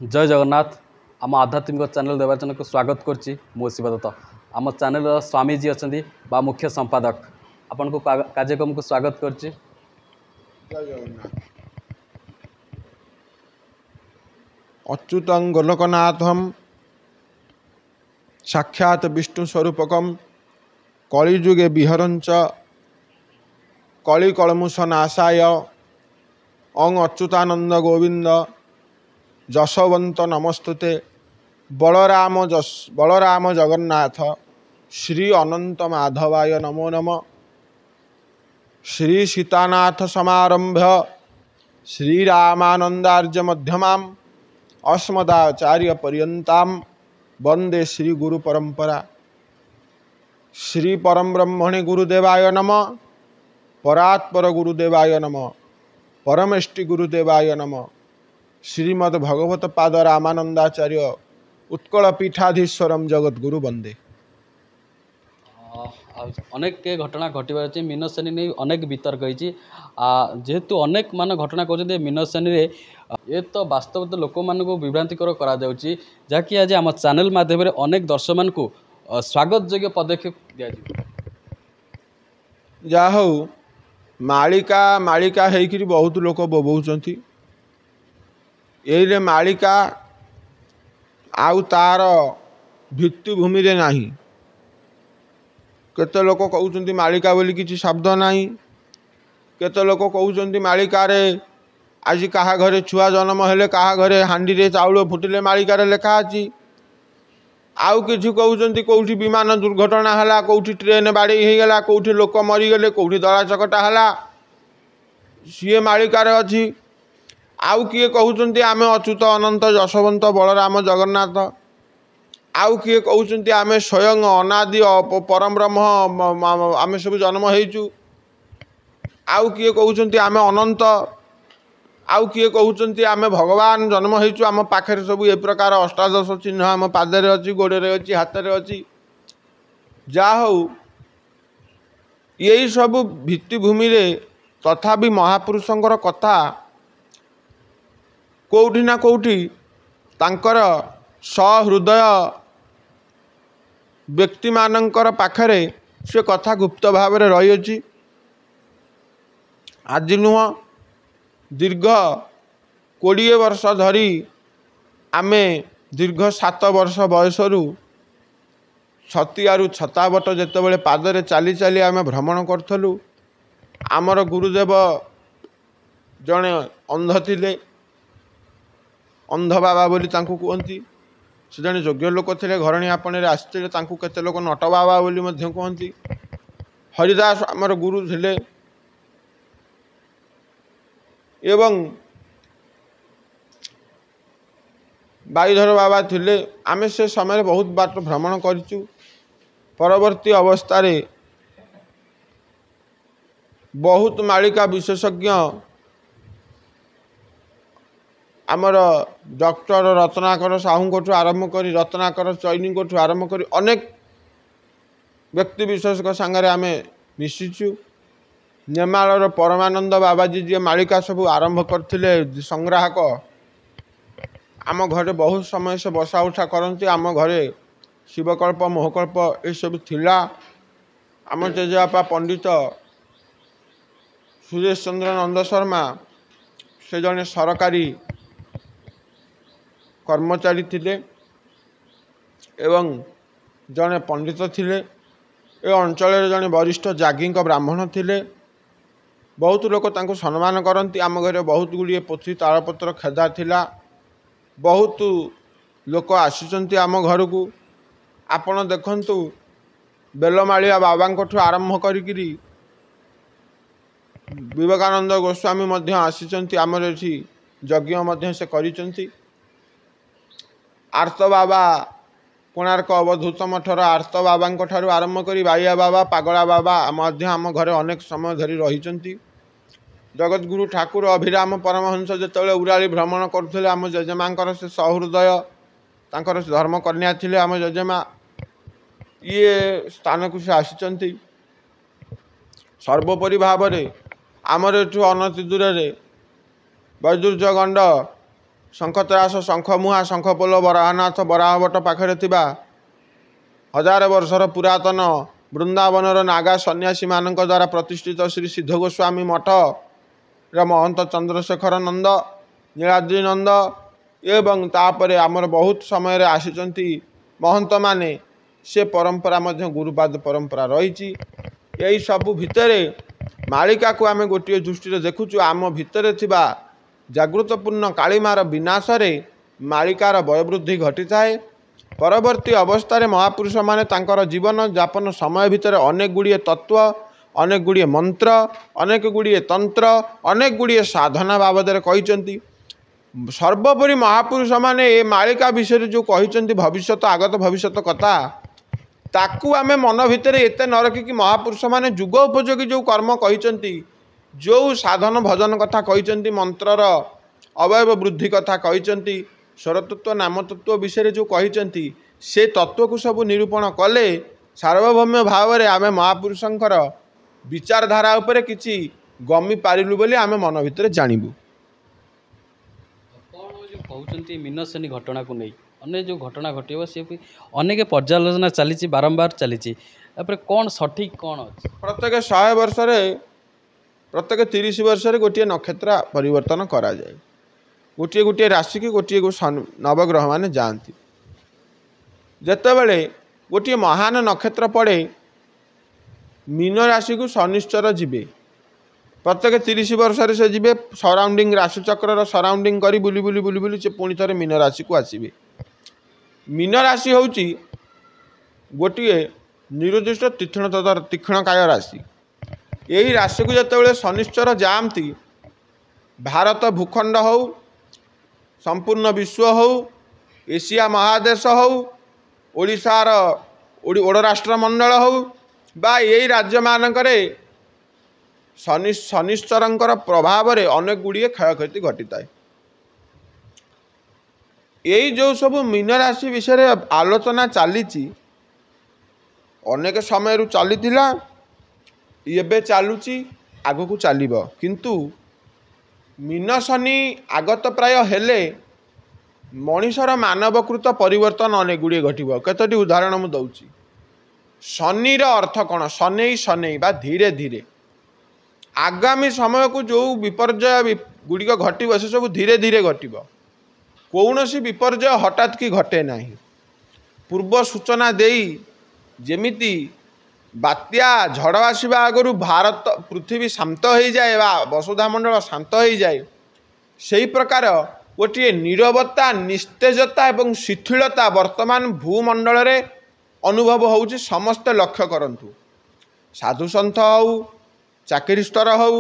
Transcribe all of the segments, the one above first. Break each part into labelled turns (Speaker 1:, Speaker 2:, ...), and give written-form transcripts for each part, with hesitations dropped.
Speaker 1: जय जगन्नाथ। आम आध्यात्मिक चैनल देवाचन को स्वागत करछि मो शिवदत्त। आम चैनल स्वामीजी अच्छा बा मुख्य संपादक आपन को कार्यक्रम को स्वागत करछि।
Speaker 2: जय जगन्नाथ। अच्युतं गोलकनाथम साक्षात विष्णु स्वरूपकम कलिजुगे विहरंच कलिकलमुषनाशाय अंग अच्युतानंद गोविंद जशवंत नमस्तुते बलराम जगन्नाथ श्री अनंत माधवाय नमो नमः। श्री सीतानाथ समारंभ श्रीरामानंदार्य मध्यमाम अस्मदाचार्य पर्यंताम वंदे श्री गुरु परंपरा। श्री परम ब्रह्मणे गुरुदेवाय नमः। परात्पर गुरुदेवाय नमः। परमेष्टि गुरुदेवाय नमः। श्रीमद् भगवत पाद रामानंदाचार्य उत्कल पीठाधीश्वरम जगत गुरु वंदे।
Speaker 1: अनेक घटना घटबार अच्छे मीनश्रेणी नहीं अनेक वितर्क होती जेहेतु अनेक मान घटना कहते मीनश्रेणी ये तो वास्तव तो लोक मान विभ्रांतिकर जहाँकि आज आम चैनल माध्यम अनेक दर्शक मान को स्वागत योग्य पदक्षेप दिया
Speaker 2: जा हौ मालिका मालिका होकर बहुत लोक बोबौचंती ये मालिका आउ तार भित्तिभूमि रे नहीं। केते लोक कहउचंती मालिका बोली किसी शब्द नहीं। केते लोक कहउचंती मालिका रे आज कहा घरे छुआ जन्म हेले कहा घरे हांडी रे चाउल फुटिले मालिका रे लेखा अछि। आउ किछु कहउचंती कोठी विमान दुर्घटना हला कोठी ट्रेन बाड़ी हे गला कोठी लोक मरी गले कोठी दला चकटा हला सीए मालिका रे अछि। आउ किए कहउचंती आमे अच्युत अनंत जशवंत बलराम जगन्नाथ। आउ किए कहउचंती आमे स्वयं अनादि परम ब्रह्म आमे सब जन्म हेचु। आउ किए कहउचंती आमे अनंत। आउ किए कहउचंती आमे भगवान जन्म हेचु। आम पाखे सब ए प्रकार अष्टादश चिन्ह आम पादरे अच्छी गोड़े अच्छी हाथ अच्छी जा हौ यही सब भित्तिभूमि रे तथापि महापुरुषंकर कथा कोठी ना कोठी तांकर सहृदय व्यक्ति मानंकर पाखरे से कथा गुप्त भाव में रही अछि। आज नुह दीर्घ 20 वर्ष धरी आमे दीर्घ 7 वर्ष बयसरू छतियारू छताबट जेतेबेले पादरे चाली चाली आमे भ्रमण करथलु। आमर गुरुदेव जड़े अंध थिले अंध बाबा बोली तांकु कहती। से जड़े योग्य लोक थे घरणी आपणे आसते केते लोक नट बाबा बोली मध्य कहती। हरिदास आमर गुरु थिले एवं बाईधर बाबा थिले। आमे से समय बहुत बाट भ्रमण करिचु। परवर्ती अवस्था रे बहुत मालिका विशेषज्ञ आमर डॉक्टर रत्नाकर साहू को आरंभ कर रत्नाकर चैनी को आरंभ कर अनेक व्यक्ति विशेष सांगे आमे मिशिचु। नेमाल परमानंद बाबाजी जी मालिका सब आरंभ करथिले संग्राहक आम घरे बहुत समय से बसा उठा करती। आम घरे शिवकल्प मोहकल्प ये सब थिला। आम जेजेबापा पंडित सुरेश चंद्र नंद शर्मा से जने सरकारी कर्मचारी थिले एवं जने पंडित थिले। ए अंचल जने वरिष्ठ जागिंक ब्राह्मण थिले। बहुत लोक तांको सम्मान करती। आम घरे बहुत गुड़िए पोथी तालपत्र खेदा थिला। बहुत लोक आसीचंती आम घर को। आपण देखंतु बेलमालिया बाबा आरंभ करी विवेकानंद गोस्वामी मध्य आसीचंती। आमर एठी यज्ञ मध्य से करिचंती। आर्त बाबा कोणार्क अवधूत मठर आर्त बाबा ठारू आरंभ करी बाइया बाबा पागला बाबा मध्य आम घरे अनेक समय धरी रहिचंती। जगतगुरु ठाकुर अभिराम परमहंस जेतेबेले उराली भ्रमण करथिले आम जजेमांकर से सहृदय तांकर धर्म कन्या थिले। आम जजेमा ये स्थान को से आसीचंती। सर्वोपरि भाव में आमर एठू अनति दूर वैदुर्य गंड ଶଙ୍ଖତ୍ରାସ ଶଙ୍ଖମୁହା ଶଙ୍ଖପୋଲ ବରାହନାଥ ବରାହବଟ ପାଖରେ ଥିବା 1000 ବର୍ଷର ପୁରାତନ ବୃନ୍ଦାବନର ନାଗା ସନ୍ନ୍ୟାସୀମାନଙ୍କ ଦ୍ୱାରା ପ୍ରତିଷ୍ଠିତ ଶ୍ରୀ ସିଦ୍ଧ ଗୋସ୍ୱାମୀ ମଠର ମହନ୍ତ ଚନ୍ଦ୍ରଶେଖର ନନ୍ଦ ନୀଳାଦ୍ରି ନନ୍ଦ ଏବଂ ତାପରେ ଆମର ବହୁତ ସମୟରେ ଆସିଛନ୍ତି ମହନ୍ତମାନେ, ସେ ପରମ୍ପରା ମଧ୍ୟ ଗୁରୁପାଦ ପରମ୍ପରା ରହିଛି। ଏହି ସବୁ ଭିତରେ ମାଳିକାକୁ ଆମେ ଗୋଟିଏ ଦୃଷ୍ଟିରେ ଦେଖୁଛୁ, ଆମ ଭିତରେ ଥିବା ଜାଗୃତପୂର୍ଣ୍ଣ କାଳିମାର ବିନାଶରେ ମାଳିକାର ବୟବୃଦ୍ଧି ଘଟିଥାଏ। ପରବର୍ତ୍ତୀ ଅବସ୍ଥାରେ ମହାପୁରୁଷମାନେ ତାଙ୍କର ଜୀବନ ଯାପନ ସମୟ ଭିତରେ ଅନେକ ଗୁଡ଼ିଏ ତତ୍ତ୍ୱ, ଅନେକ ଗୁଡ଼ିଏ ମନ୍ତ୍ର, ଅନେକ ଗୁଡ଼ିଏ ତନ୍ତ୍ର, ଅନେକ ଗୁଡ଼ିଏ ସାଧନା ବାବଦରେ କହିଛନ୍ତି। ସର୍ବୋପରି ମହାପୁରୁଷମାନେ ଏ ମାଳିକା ବିଷୟରେ ଯେଉଁ କହିଛନ୍ତି ଭବିଷ୍ୟତ ଆଗତ ଭବିଷ୍ୟତ କଥା, ତାକୁ ଆମେ ମନ ଭିତରେ ଏତେ ନ ରଖିକି ମହାପୁରୁଷମାନେ ଯୁଗ ଉପଯୋଗୀ ଯେଉଁ କର୍ମ କହିଛନ୍ତି, ଯେଉଁ ସାଧନ ଭଜନ କଥା କହିଛନ୍ତି, ମନ୍ତ୍ରର ଅବୟବ ବୃଦ୍ଧି କଥା କହିଛନ୍ତି, ସ୍ୱରତତ୍ତ୍ୱ ନାମତତ୍ତ୍ୱ ବିଷୟରେ ଯେଉଁ କହିଛନ୍ତି, ସେ ତତ୍ତ୍ୱକୁ ସବୁ ନିରୂପଣ କଲେ ସାର୍ବଭୌମ୍ୟ ଭାବରେ ଆମେ ମହାପୁରୁଷଙ୍କର ବିଚାରଧାରା ଉପରେ କିଛି ଗମି ପାରିଲୁ ବୋଲି ଆମେ ମନ ଭିତରେ ଜାଣିବୁ।
Speaker 1: କ'ଣ ଯେଉଁ କହୁଛନ୍ତି ମୀନସେନୀ ଘଟଣାକୁ ନେଇ ଅନେକ ଯେଉଁ ଘଟଣା ଘଟିବ ସେ ଅନେକ ପର୍ଯ୍ୟାଲୋଚନା ଚାଲିଛି, ବାରମ୍ବାର ଚାଲିଛି, ତାପରେ କ'ଣ ସଠିକ୍ କ'ଣ ଅଛି?
Speaker 2: ପ୍ରତ୍ୟେକ 100 ବର୍ଷରେ ପ୍ରତ୍ୟେକ 30 ବର୍ଷରେ ଗୋଟିଏ ନକ୍ଷତ୍ର ପରିବର୍ତ୍ତନ କରାଯାଏ। ଗୋଟିଏ ଗୋଟିଏ ରାଶିକି ଗୋଟିଏ ନବଗ୍ରହ ମାନେ ଯାଆନ୍ତି। ଯେତେବେଳେ ଗୋଟିଏ ମହାନ ନକ୍ଷତ୍ର ପଡ଼େ, ମୀନ ରାଶିକୁ ଶନିଶ୍ଚର ଯିବେ। ପ୍ରତ୍ୟେକ 30 ବର୍ଷରେ ସେ ଯିବେ, ସରାଉଣ୍ଡିଂ ରାଶିଚକ୍ରର ସରାଉଣ୍ଡିଂ କରି ବୁଲି ବୁଲି ବୁଲି ବୁଲି ସେ ପୁଣି ଥରେ ମୀନ ରାଶିକୁ ଆସିବେ। ମୀନ ରାଶି ହେଉଛି ଗୋଟିଏ ନିରୁଦ୍ଦିଷ୍ଟ ତୀକ୍ଷ୍ଣକାୟ ରାଶି। ଏହି ରାଶିକୁ ଯେତେବେଳେ ଶନିଶ୍ଚର ଯାଆନ୍ତି, ଭାରତ ଭୂଖଣ୍ଡ ହେଉ, ସମ୍ପୂର୍ଣ୍ଣ ବିଶ୍ୱ ହେଉ, ଏସିଆ ମହାଦେଶ ହେଉ, ଓଡ଼ିଶାର ଓଡ଼ରାଷ୍ଟ୍ରମଣ୍ଡଳ ହେଉ ବା ଏହି ରାଜ୍ୟମାନଙ୍କରେ ଶନିଶ୍ଚରଙ୍କର ପ୍ରଭାବରେ ଅନେକ ଗୁଡ଼ିଏ କ୍ଷୟକ୍ଷତି ଘଟିଥାଏ। ଏଇ ଯେଉଁ ସବୁ ମୀନ ରାଶି ବିଷୟରେ ଆଲୋଚନା ଚାଲିଛି, ଅନେକ ସମୟରୁ ଚାଲିଥିଲା, ଏବେ ଚାଲୁଛି, ଆଗକୁ ଚାଲିବ। କିନ୍ତୁ ମୀନ ଶନି ଆଗତ ପ୍ରାୟ ହେଲେ ମଣିଷର ମାନବକୃତ ପରିବର୍ତ୍ତନ ଅନେକ ଗୁଡ଼ିଏ ଘଟିବ। କେତୋଟି ଉଦାହରଣ ମୁଁ ଦେଉଛି। ଶନିର ଅର୍ଥ କ'ଣ? ଶନେଇ ଶନେଇ ବା ଧୀରେ ଧୀରେ। ଆଗାମୀ ସମୟକୁ ଯେଉଁ ବିପର୍ଯ୍ୟୟ ଗୁଡ଼ିକ ଘଟିବ ସେସବୁ ଧୀରେ ଧୀରେ ଘଟିବ। କୌଣସି ବିପର୍ଯ୍ୟୟ ହଠାତ୍ କି ଘଟେ ନାହିଁ। ପୂର୍ବ ସୂଚନା ଦେଇ ଯେମିତି ବାତ୍ୟା ଝଡ଼ ଆସିବା ଆଗରୁ ପୃଥିବୀ ଶାନ୍ତ ହୋଇଯାଏ ବା ବସୁଧାମଣ୍ଡଳ ଶାନ୍ତ ହୋଇଯାଏ, ସେହି ପ୍ରକାର ଗୋଟିଏ ନୀରବତା, ନିସ୍ତେଜତା ଏବଂ ଶିଥିଳତା ବର୍ତ୍ତମାନ ଭୂମଣ୍ଡଳରେ ଅନୁଭବ ହେଉଛି। ସମସ୍ତେ ଲକ୍ଷ୍ୟ କରନ୍ତୁ, ସାଧୁସନ୍ଥ ହେଉ, ଚାକିରି ସ୍ତର ହେଉ,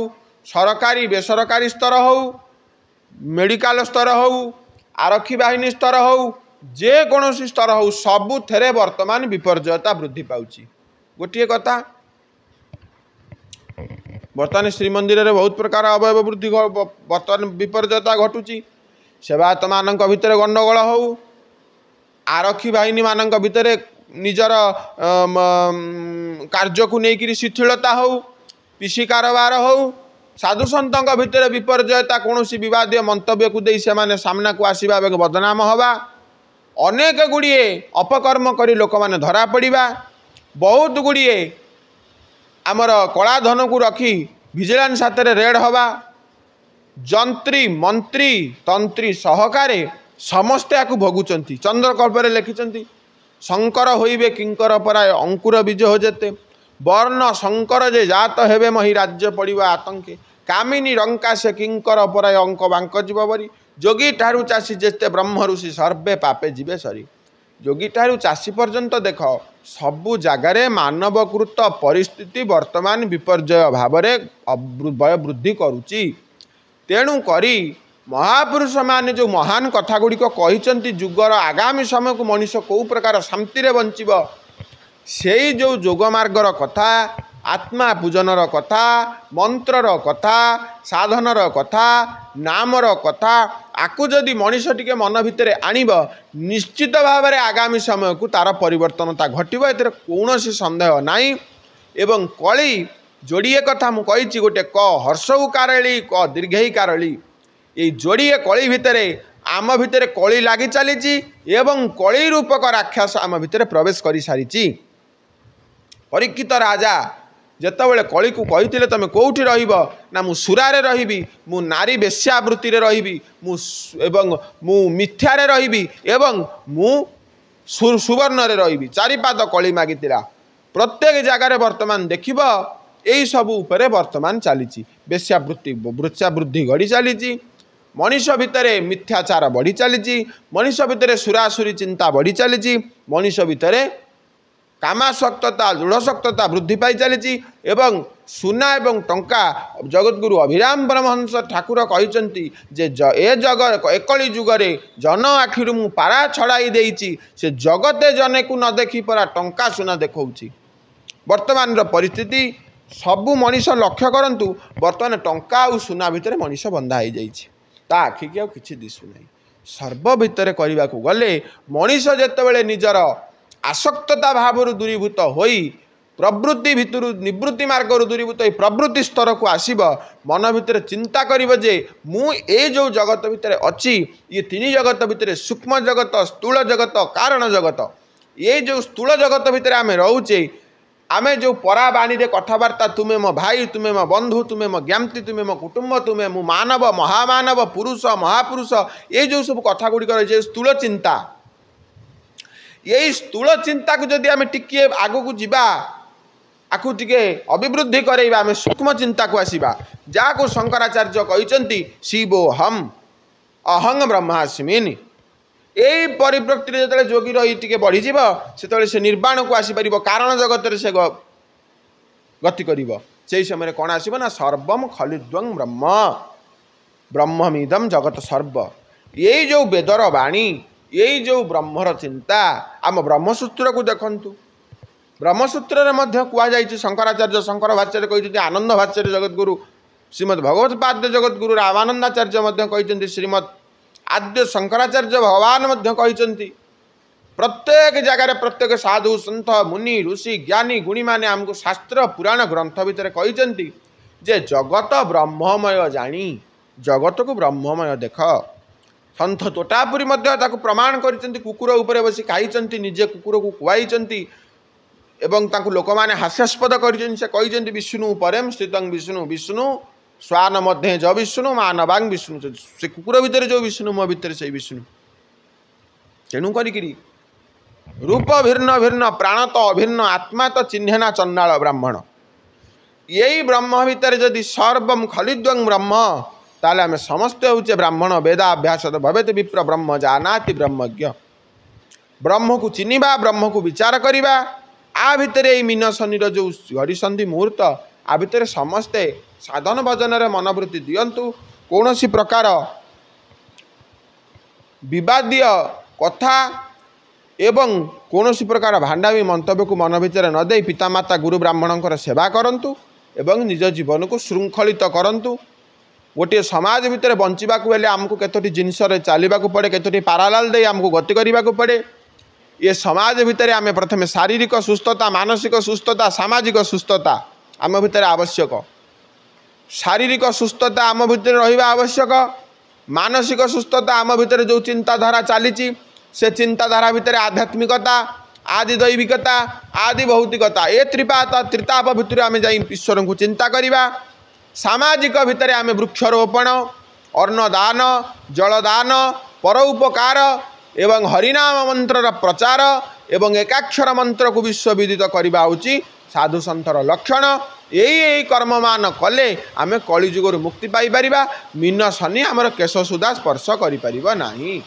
Speaker 2: ସରକାରୀ ବେସରକାରୀ ସ୍ତର ହେଉ, ମେଡ଼ିକାଲ ସ୍ତର ହେଉ, ଆରକ୍ଷୀ ବାହିନୀ ସ୍ତର ହେଉ, ଯେକୌଣସି ସ୍ତର ହେଉ, ସବୁଥିରେ ବର୍ତ୍ତମାନ ବିପର୍ଯ୍ୟୟତା ବୃଦ୍ଧି ପାଉଛି। ଗୋଟିଏ କଥା, ବର୍ତ୍ତମାନ ଶ୍ରୀମନ୍ଦିରରେ ବହୁତ ପ୍ରକାର ଅବୟବ ବୃଦ୍ଧି ବର୍ତ୍ତମାନ ବିପର୍ଯ୍ୟୟତା ଘଟୁଛି। ସେବାୟତମାନଙ୍କ ଭିତରେ ଗଣ୍ଡଗୋଳ ହେଉ, ଆରକ୍ଷୀ ବାହିନୀମାନଙ୍କ ଭିତରେ ନିଜର କାର୍ଯ୍ୟକୁ ନେଇକରି ଶିଥିଳତା ହେଉ, ପିସି କାରବାର ହେଉ, ସାଧୁସନ୍ଥଙ୍କ ଭିତରେ ବିପର୍ଯ୍ୟୟତା, କୌଣସି ବିବାଦୀୟ ମନ୍ତବ୍ୟକୁ ଦେଇ ସେମାନେ ସାମ୍ନାକୁ ଆସିବା ଏବଂ ବଦନାମ ହେବା, ଅନେକ ଗୁଡ଼ିଏ ଅପକର୍ମ କରି ଲୋକମାନେ ଧରା ପଡ଼ିବା, ବହୁତ ଗୁଡ଼ିଏ ଆମର କଳାଧନକୁ ରଖି ଭିଜିଲାନ୍ସ ହାତରେ ରେଡ୍ ହେବା, ଯନ୍ତ୍ରୀ ମନ୍ତ୍ରୀ ତନ୍ତ୍ରୀ ସହକାରେ ସମସ୍ତେ ୟାକୁ ଭୋଗୁଛନ୍ତି। ଚନ୍ଦ୍ରକଳ୍ପରେ ଲେଖିଛନ୍ତି, ଶଙ୍କର ହୋଇବେ କିଙ୍କର ପରାୟ ଅଙ୍କୁର ବୀଜ ହୋ ଯେତେ, ବର୍ଣ୍ଣ ଶଙ୍କର ଯେ ଜାତ ହେବେ ମହି ରାଜ୍ୟ ପଡ଼ିବ ଆତଙ୍କେ, କାମିନୀ ରଙ୍କା ସେ କିଙ୍କର ପରାୟ ଅଙ୍କ ବାଙ୍କ ଯିବ ବରି, ଯୋଗୀ ଠାରୁ ଚାଷୀ ଯେତେ ବ୍ରହ୍ମ ଋଷି ସର୍ବେ ପାପେ ଯିବେ ସରି। ଯୋଗୀ ଠାରୁ ଚାଷୀ ପର୍ଯ୍ୟନ୍ତ ଦେଖ, ସବୁ ଜାଗାରେ ମାନବକୃତ ପରିସ୍ଥିତି ବର୍ତ୍ତମାନ ବିପର୍ଯ୍ୟୟ ଭାବରେ ବୃଦ୍ଧି କରୁଛି। ତେଣୁ କରି ମହାପୁରୁଷମାନେ ଯେଉଁ ମହାନ କଥା ଗୁଡ଼ିକ କହିଛନ୍ତି, ଯୁଗର ଆଗାମୀ ସମୟକୁ ମଣିଷ କେଉଁ ପ୍ରକାର ଶାନ୍ତିରେ ବଞ୍ଚିବ, ସେଇ ଯେଉଁ ଯୋଗମାର୍ଗର କଥା, ଆତ୍ମା ପୂଜନର କଥା, ମନ୍ତ୍ରର କଥା, ସାଧନର କଥା, ନାମର କଥା, ଆକୁ ଯଦି ମଣିଷ ଟିକେ ମନ ଭିତରେ ଆଣିବ, ନିଶ୍ଚିତ ଭାବରେ ଆଗାମୀ ସମୟକୁ ତାର ପରିବର୍ତ୍ତନତା ଘଟିବ, ଏଥିରେ କୌଣସି ସନ୍ଦେହ ନାହିଁ। ଏବଂ କଳି ଯୋଡ଼ିଏ କଥା ମୁଁ କହିଛି, ଗୋଟେ କ ହର୍ଷଉ କାରଳି, କ ଦୀର୍ଘେଇ କାରଳି। এই ଯୋଡ଼ିଏ କଳି ଭିତରେ आम भितर कली लगी चली एवं कली रूपक राक्षस आम भितर प्रवेश कर सारी। परीक्षित राजा जेतबेले कली को कही तुम कौटी ना मु सुरारे रही मु नारी बेश्यावृत्ति रही मु मिथ्यारे रही मु सुवर्ण रही चारिपाद कली मागी प्रत्येक जगार वर्तमान देखिब यही सब उपरे वर्तमान चली वृक्षावृद्धि गढ़ी चली मनीष भितर मिथ्याचार बढ़ी चली मनीष भितर सुरासुरी चिंता बढ़ी चली मनीष भितर कामासक्तता दृढ़शक्तता वृद्धि पाई चली एवं सुना एवं टंका जगतगुरु अभिराम परमहंस ठाकुर कहते जे ए जग एकली जुगरे जन आखिर मु पारा छड़ाई देइछि से जगते जने को न देखी परा टंका सुना देखौछि। वर्तमान परिस्थिति सबु मनीष लक्ष्य करंतु वर्तमान टंका और सुना भितर मनीष बंधा हो जाइछि ता आखि के किछि दिसु नै। सर्व भितर करबा को गले मनीष जेतेबेले निजर आसक्तता भाव दूरीभूत होई प्रवृत्ति भितर निवृत्ति मार्ग दूरीभूत प्रवृत्ति स्तर को आसीब मन भितर चिंता करिब जे मु ए जो जगत भितर अछि ये तीन जगत भितर सूक्ष्म जगत स्थूल जगत कारण जगत ये जो स्थूल जगत भितर आमे रहउचे आमे जो परा बाणी रे कथबार्ता तुमे मो भाई तुमे मो बंधु तुमे मो ज्ञाति तुमे मो कुटुंब तुमे मु मानव महामानव पुरुष महापुरुष ये जो सब कथा गुडी करे स्थूल चिंता यही स्थूल चिंता को जदि आमे टिके आगो को जीवा आकु टिके अभिवृद्धि करेबा आमे सूक्ष्म चिंता को आसीबा जाको शंकराचार्य कहिसंती शिवो हम अहं ब्रह्मास्मिनि यही परिप्रकृति जो जोगी रही टिके बढ़ी जीव से से निर्वाण को आसी परिबो कारण जगत रे से गति करिवो से समय कौन आसीबो ना सर्वम खलिद्वं ब्रह्म ब्रह्ममिदम जगत सर्व यही जो वेदर वाणी यही जो ब्रह्मर चिंता आम ब्रह्मसूत्र को देखंतु ब्रह्मसूत्र मध्य कहुई शंकराचार्य शंकर भाष्य कहते आनंद भाष्य जगतगुरु श्रीमद भगवत पाद जगतगुरु रामानंदाचार्य कहते श्रीमद आद्य शंकराचार्य भगवान कहते प्रत्येक जगार प्रत्येक साधु सन्थ मुनि ऋषि ज्ञानी गुणी माने आमको शास्त्र पुराण ग्रंथ भितर कहते जे जगत ब्रह्ममय जानी जगत को ब्रह्ममय देख सन्थ तोटापुरी प्रमाण कर कुकुर उपरे बसी खाई निजे कुकुर को खुआई एवं तांको लोक माने हास्यास्पद कर विष्णु परम स्थित विष्णु विष्णु स्वान मध्य ज विष्णु मानवांग विष्णु से कुकुर भितर जो विष्णु मो भितर से विष्णु तेणु करी रूप भिन्न भिन्न प्राण तो अभिन्न आत्मा तो चिन्हना चंडाल ब्राह्मण यही ब्रह्म भितर जदि सर्वम खलिद्वं ब्रह्म ताले आमे समस्त होचे ब्राह्मण वेदाभ्यास भवेत विप्र ब्रह्म जानाति ब्रह्मज्ञ ब्रह्म को चिन्हिबा ब्रह्म को विचार करिबा आ भितर मीन शनि जो घड़ीसंधि मुहूर्त आ भितर समस्ते साधन भजन रे मनोवृत्ति दियंतु कौन सी प्रकार विवादीय कथा एवं कौन सी प्रकार भांडावी मंतव्य को मन भितर न दे पितामाता गुरु ब्राह्मणों सेवा करंतु एवं निज जीवन को श्रृंखलित करंतु। गोटे समाज भितर बंचिबा को हेले आमको केतोटी जिनिस रे चालिबा को पड़े केतोटी पारालाल दे आमको गति करबा को पड़े ये समाज भितर आमे प्रथमे शारीरिक सुस्थता मानसिक सुस्थता सामाजिक सुस्थता आम भितर आवश्यक शारीरिक सुस्थता आम भितर रहिबा आवश्यक मानसिक सुस्थता आम भितर जो चिंताधारा चली से चिंताधारा भितर आध्यात्मिकता आदि दैविकता आदि भौतिकता ए त्रिताप भितर आम जाई ईश्वर को चिंता करिबा सामाजिक भितर आम वृक्षरोपण अन्नदान जलदान परोपकार एवं हरिनाम मंत्र प्रचार एवं एकाक्षर मंत्र को विश्वविदित करवा उचित साधु सन्थर लक्षण यही कर्ममान कले आमे कलिजुगर मुक्ति पाई परिबा मीन शनि आमर केश सुधा स्पर्श करि परिबा नाही।